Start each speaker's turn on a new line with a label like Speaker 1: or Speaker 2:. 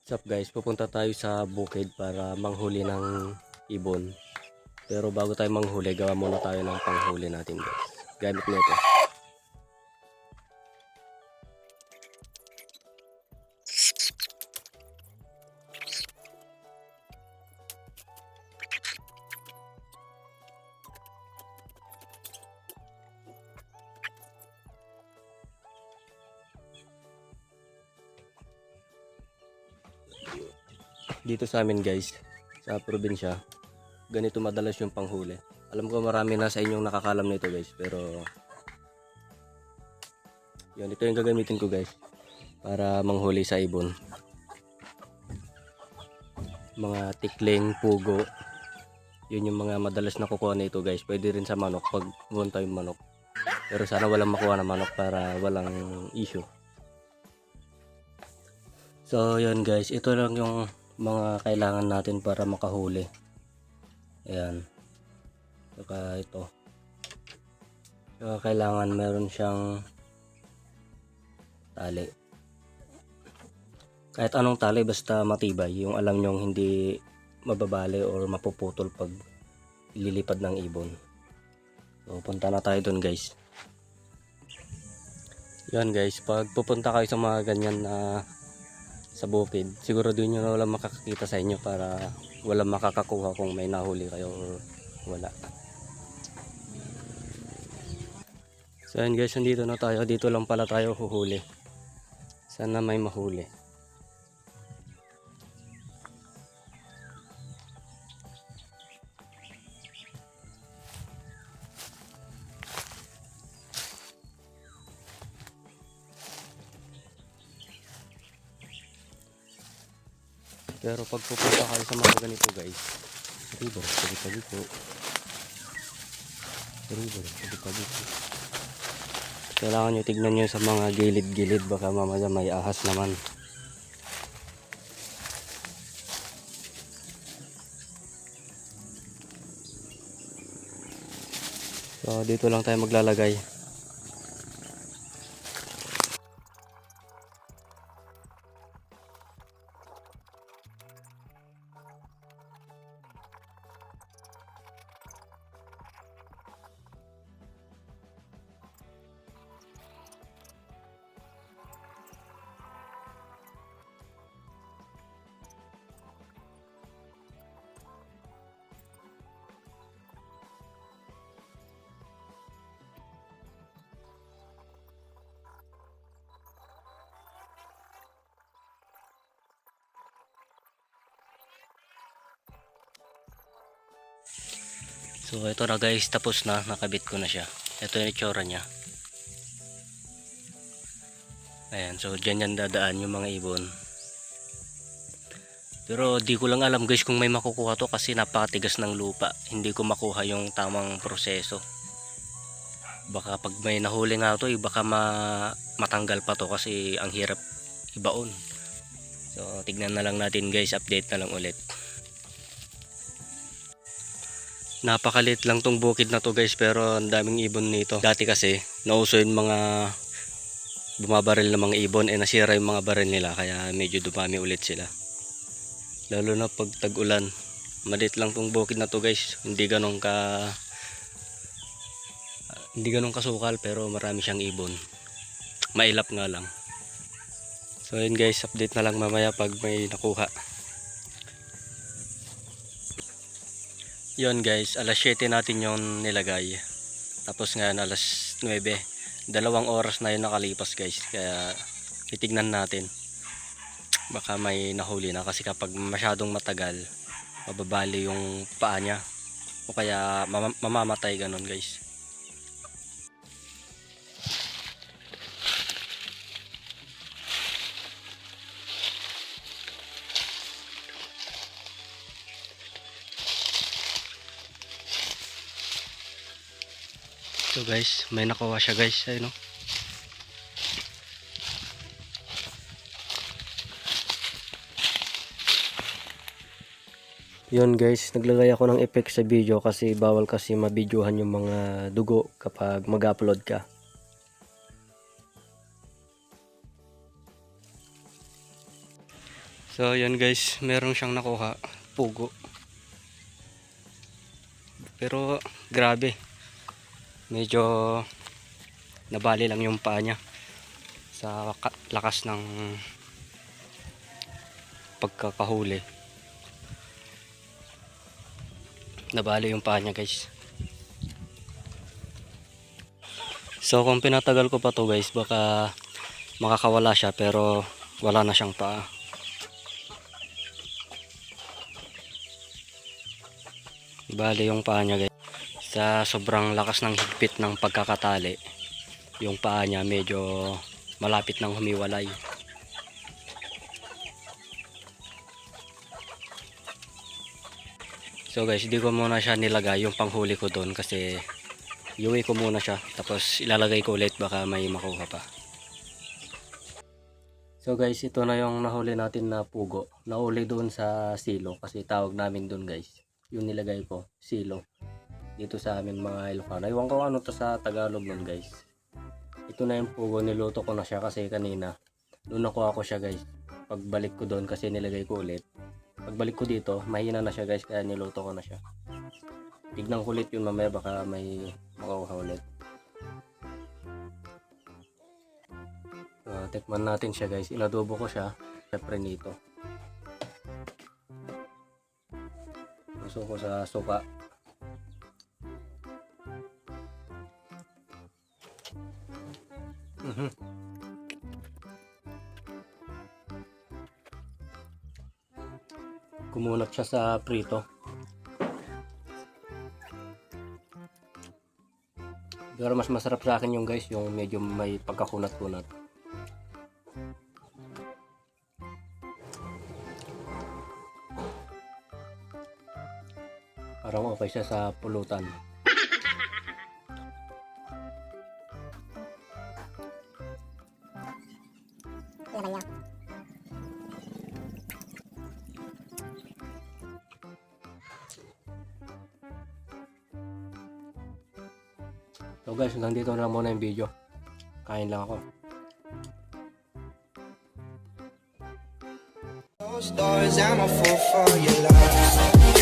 Speaker 1: What's up guys, pupunta tayo sa bukid para manghuli ng ibon. Pero bago tayo manghuli, gawa muna tayo ng panghuli natin guys. Gamit nito. Dito sa amin guys, sa probinsya, ganito madalas yung panghuli. Alam ko marami na sa inyong nakakalam nito guys, pero yun, ito yung gagamitin ko guys para manghuli sa ibon. Mga tikling, pugo, yun yung mga madalas nakukuha nito guys. Pwede rin sa manok pag bunta yung manok, pero sana walang makuha na manok para walang issue. So yun guys, ito lang yung mga kailangan natin para makahuli. Ayan. Saka ito. Saka kailangan meron siyang tali. Kahit anong tali basta matibay. Yung alam nyong hindi mababali or mapuputol pag ililipad ng ibon. So punta na tayo dun guys. Yan guys, pag pupunta kayo sa mga ganyan na sa bukid, siguraduhin nyo na walang makakakita sa inyo para walang makakakuha kung may nahuli kayo or wala. So yun guys, nandito na tayo. Dito lang pala tayo huhuli. Sana may mahuli. Pero pag pupunta kayo sa mga ganito guys, river, pagi-pagi po. River, pagi-pagi po. Kailangan nyo tignan nyo sa mga gilid-gilid, baka mamaya may ahas naman. So dito lang tayo maglalagay. So ito na guys, tapos na, nakabit ko na siya. Ito yung itsura niya. Ayan, so dyan yan dadaan yung mga ibon. Pero di ko lang alam guys kung may makukuha to kasi napakatigas ng lupa. Hindi ko makuha yung tamang proseso. Baka pag may nahuli nga to, baka matanggal pa to kasi ang hirap ibaon. So tignan na lang natin guys, update na lang ulit. Napakalit lang tong bukid na to guys, pero ang daming ibon nito. Dati kasi nauso yung mga bumabaril na mga ibon, nasira yung mga baril nila, kaya medyo dumami ulit sila. Lalo na pag tag-ulan. Maliit lang tong bukid na to guys, hindi ganun kasukal, pero marami siyang ibon. Mailap nga lang. So yun guys, update na lang mamaya pag may nakuha. Yun guys, alas 7 natin yung nilagay. Tapos ngayon alas 9. 2 oras na yun nakalipas guys. Kaya titignan natin. Baka may nahuli na kasi kapag masyadong matagal, mababali yung paa niya. O kaya mamamatay ganun guys. So guys, may nakuha siya guys, ayun no. Yun guys, naglagay ako ng effect sa video kasi bawal kasi mabidyohan yung mga dugo kapag mag-upload ka. So yan guys, meron siyang nakuha, pugo. Pero grabe, medyo nabali lang yung paa niya sa lakas ng pagkakahuli. Nabali yung paa niya guys. So kung pinatagal ko pa to guys, baka makakawala siya, pero wala na siyang paa. Bali yung paa niya guys, sa sobrang lakas ng higpit ng pagkakatali, yung paa niya medyo malapit nang humiwalay. So guys, di ko muna siya nilagay yung panghuli ko doon kasi iuwi ko muna siya, tapos ilalagay ko ulit, baka may makuha pa. So guys, ito na yung nahuli natin na pugo. Nahuli doon sa silo, kasi tawag namin doon guys, yung nilagay ko, silo. Dito sa amin mga Ilocano. Iwan ko ano to sa Tagalog nun guys. Ito na yung pugo, niluto ko na siya kasi kanina doon nakuha ko siya guys. Pagbalik ko doon, kasi nilagay ko ulit, pagbalik ko dito, mahina na siya guys, kaya niluto ko na siya. Tignan ko ulit yun mamaya, baka may makuha ulit. Tikman natin siya guys. Inadobo ko siya, syempre nito. Gusto ko sa suka. Kumunat siya sa prito. Pero mas masarap sa akin yung guys, yung medyo may pagkakunat-kunat. Parang okay siya sa pulutan. So guys, hanggang dito na lang muna yung video. Kain lang ako.
Speaker 2: Those doors, I'm a fool for your love.